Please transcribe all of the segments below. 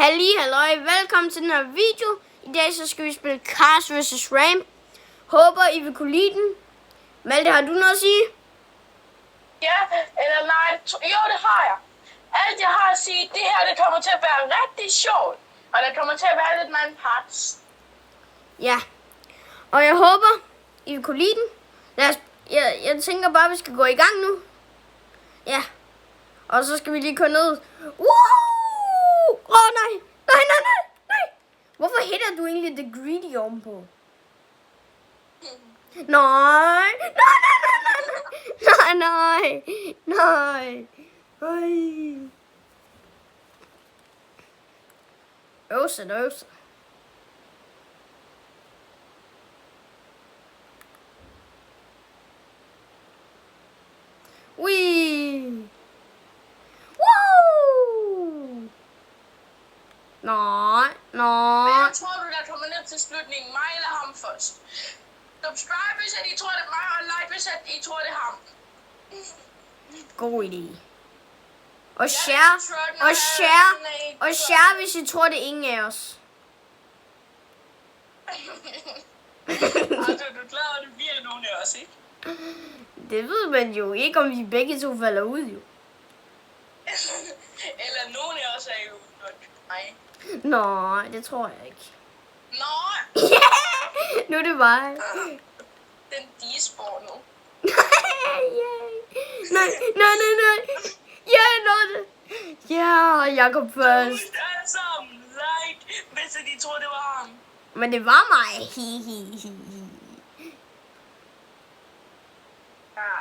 Halløj, velkommen til den her video. I dag så skal vi spille Cars vs. Ramp. Håber I vil kunne lide den. Malte, har du noget at sige? Ja, eller nej, jo det har jeg. Alt jeg har at sige, det her det kommer til at være rigtig sjovt. Og der kommer til at være lidt mange parts. Ja, og jeg håber I vil kunne lide den. Jeg tænker bare, at vi skal gå i gang nu. Ja, og så skal vi lige køre ned. Nej. Hvorfor hitter du egentlig The Greedy ovenpå? Nej. Øvse. Wee. Woo. Nej. Hvad tror du, der kommer ned til slutningen? Mig eller ham først? Subscribe, hvis I tror, det er mig, og like, hvis I tror, det er ham. God idé. Og share, hvis I tror, det er ingen af os. Altså, du er klar, at det bliver nogen af os, ikke? Det ved man jo ikke, om vi begge to falder ud, jo. Eller nogen af os er jo nej. Nej, det tror jeg ikke. Nå! Nu er det mig. Den de-spor nu. Nej. Ja, jeg nåede det. Ja, jeg kom først. Husk alle sammen, like, hvis I tror, det var ham. Men det var mig. Ja.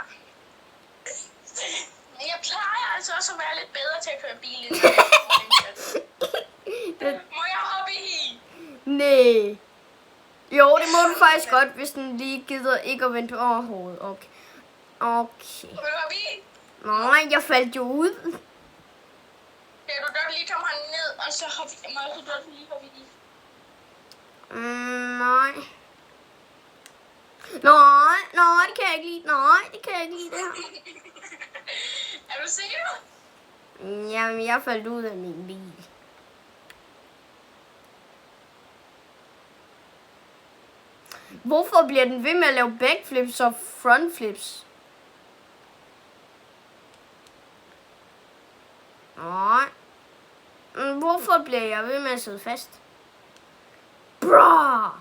Men jeg plejer altså også at være lidt bedre til at køre bil. Må jeg hoppe i? Nej. Jo, det må du faktisk godt, hvis den lige gider ikke at vente over hovedet. Okay. Vil du hoppe i? Nej, jeg faldt jo ud. Kan du godt lige komme herned, og så hoppe i? Må du godt lige hoppe i? Nej. Nej, det kan jeg ikke lide. Nej, det kan jeg ikke lide det her. Er du sikker? Jamen, jeg faldt ud af min bil. Hvorfor bliver den ved med at lave backflips og frontflips? Nej. Hvorfor bliver jeg ved med at sidde fast? Bra!